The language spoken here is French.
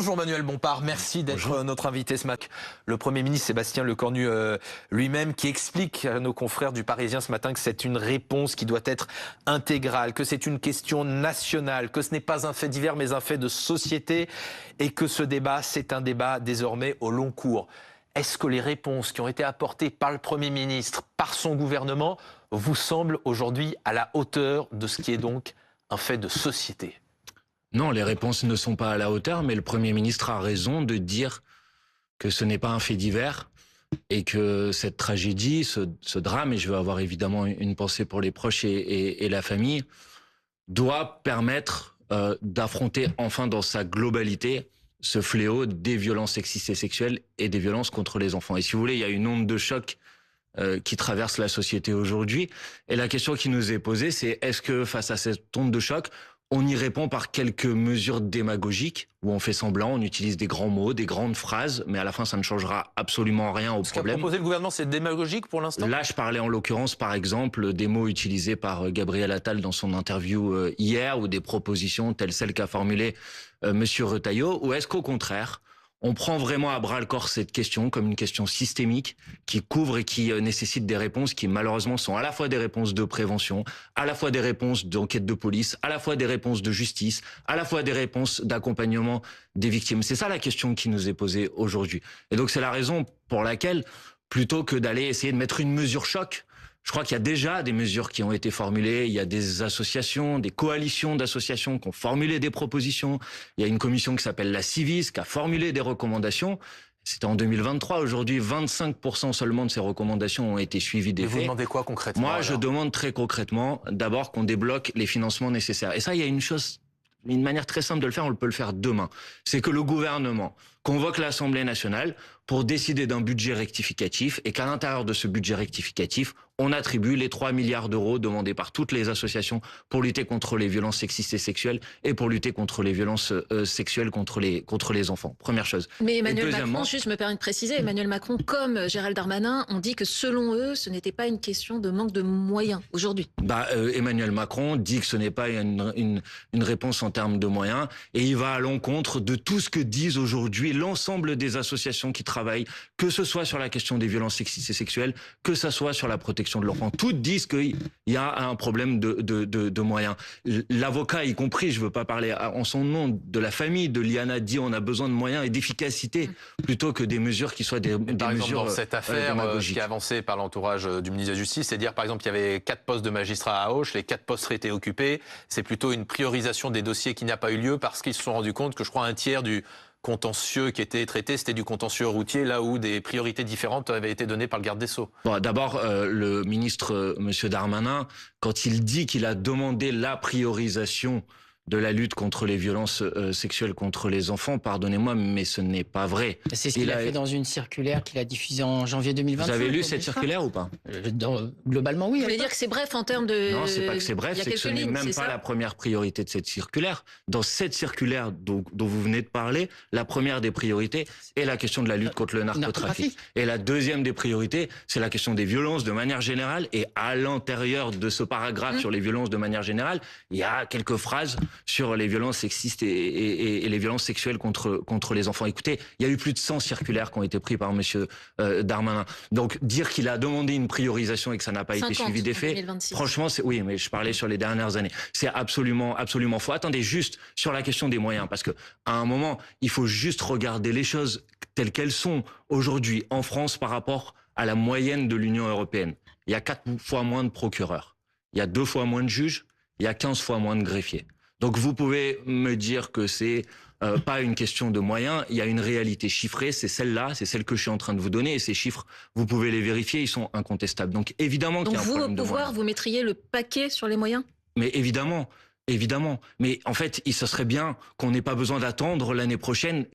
Bonjour Manuel Bompard, merci d'être notre invité ce matin. Le Premier ministre Sébastien Lecornu lui-même qui explique à nos confrères du Parisien ce matin que c'est une réponse qui doit être intégrale, que c'est une question nationale, que ce n'est pas un fait divers mais un fait de société et que ce débat, c'est un débat désormais au long cours. Est-ce que les réponses qui ont été apportées par le Premier ministre, par son gouvernement, vous semblent aujourd'hui à la hauteur de ce qui est donc un fait de société ? Non, les réponses ne sont pas à la hauteur, mais le Premier ministre a raison de dire que ce n'est pas un fait divers et que cette tragédie, ce drame, et je vais avoir évidemment une pensée pour les proches et la famille, doit permettre d'affronter enfin dans sa globalité ce fléau des violences sexistes et sexuelles et des violences contre les enfants. Et si vous voulez, il y a une onde de choc qui traverse la société aujourd'hui. Et la question qui nous est posée, c'est est-ce que face à cette onde de choc, on y répond par quelques mesures démagogiques, où on fait semblant, on utilise des grands mots, des grandes phrases, mais à la fin, ça ne changera absolument rien au problème. Ce qu'a proposé le gouvernement, c'est démagogique pour l'instant ? Là, je parlais en l'occurrence, par exemple, des mots utilisés par Gabriel Attal dans son interview hier, ou des propositions telles celles qu'a formulées Monsieur Retailleau, ou est-ce qu'au contraire, on prend vraiment à bras le corps cette question comme une question systémique qui couvre et qui nécessite des réponses qui malheureusement sont à la fois des réponses de prévention, à la fois des réponses d'enquête de police, à la fois des réponses de justice, à la fois des réponses d'accompagnement des victimes. C'est ça la question qui nous est posée aujourd'hui. Et donc c'est la raison pour laquelle, plutôt que d'aller essayer de mettre une mesure choc, je crois qu'il y a déjà des mesures qui ont été formulées. Il y a des associations, des coalitions d'associations qui ont formulé des propositions. Il y a une commission qui s'appelle la Civis qui a formulé des recommandations. C'était en 2023. Aujourd'hui, 25% seulement de ces recommandations ont été suivies des faits. Vous demandez quoi concrètement ? Moi, je demande très concrètement, d'abord qu'on débloque les financements nécessaires. Et ça, il y a une manière très simple de le faire, on peut le faire demain. C'est que le gouvernement convoque l'Assemblée nationale pour décider d'un budget rectificatif et qu'à l'intérieur de ce budget rectificatif, on attribue les 3 milliards d'euros demandés par toutes les associations pour lutter contre les violences sexistes et sexuelles et pour lutter contre les violences sexuelles contre les enfants. Première chose. Mais Emmanuel Macron, juste me permet de préciser, Emmanuel Macron comme Gérald Darmanin ont dit que selon eux, ce n'était pas une question de manque de moyens aujourd'hui. Emmanuel Macron dit que ce n'est pas une réponse en termes de moyens et il va à l'encontre de tout ce que disent aujourd'hui l'ensemble des associations qui travaillent, que ce soit sur la question des violences sexistes et sexuelles, que ce soit sur la protection de l'enfant. Toutes disent qu'il y a un problème de moyens. L'avocat, y compris, je veux pas parler en son nom, de la famille de Liana, dit on a besoin de moyens et d'efficacité plutôt que des mesures qui soient des par exemple, mesures dans cette affaire qui est avancée par l'entourage du ministre de la Justice, c'est dire par exemple qu'il y avait 4 postes de magistrats à Auch, les 4 postes étaient occupés. C'est plutôt une priorisation des dossiers qui n'a pas eu lieu parce qu'ils se sont rendus compte que je crois un tiers du contentieux qui était traité, c'était du contentieux routier, là où des priorités différentes avaient été données par le garde des Sceaux. Bon, d'abord, le ministre, Monsieur Darmanin, quand il dit qu'il a demandé la priorisation de la lutte contre les violences sexuelles contre les enfants, pardonnez-moi, mais ce n'est pas vrai. C'est ce qu'il a fait dans une circulaire qu'il a diffusée en janvier 2025. Vous avez lu cette circulaire ou pas ? Globalement, oui. Vous voulez dire que c'est bref en termes de... Non, c'est pas que c'est bref, c'est que ce n'est même pas la première priorité de cette circulaire. Dans cette circulaire dont vous venez de parler, la première des priorités est la question de la lutte contre le narcotrafic. Et la deuxième des priorités, c'est la question des violences de manière générale. Et à l'intérieur de ce paragraphe sur les violences de manière générale, il y a quelques phrases sur les violences sexistes et les violences sexuelles contre les enfants. Écoutez, il y a eu plus de 100 circulaires qui ont été pris par Monsieur Darmanin. Donc dire qu'il a demandé une priorisation et que ça n'a pas été suivi des faits, franchement, oui, mais je parlais sur les dernières années. C'est absolument faux. Attendez, juste sur la question des moyens, parce que à un moment, il faut juste regarder les choses telles qu'elles sont aujourd'hui en France par rapport à la moyenne de l'Union européenne. Il y a 4 fois moins de procureurs, il y a 2 fois moins de juges, il y a 15 fois moins de greffiers. Donc vous pouvez me dire que c'est pas une question de moyens, il y a une réalité chiffrée, c'est celle-là, c'est celle que je suis en train de vous donner, et ces chiffres, vous pouvez les vérifier, ils sont incontestables. Donc évidemment qu'il y a un problème de moyens. Donc vous, au pouvoir, vous mettriez le paquet sur les moyens ? Mais évidemment. Mais en fait, ce serait bien qu'on n'ait pas besoin d'attendre l'année prochaine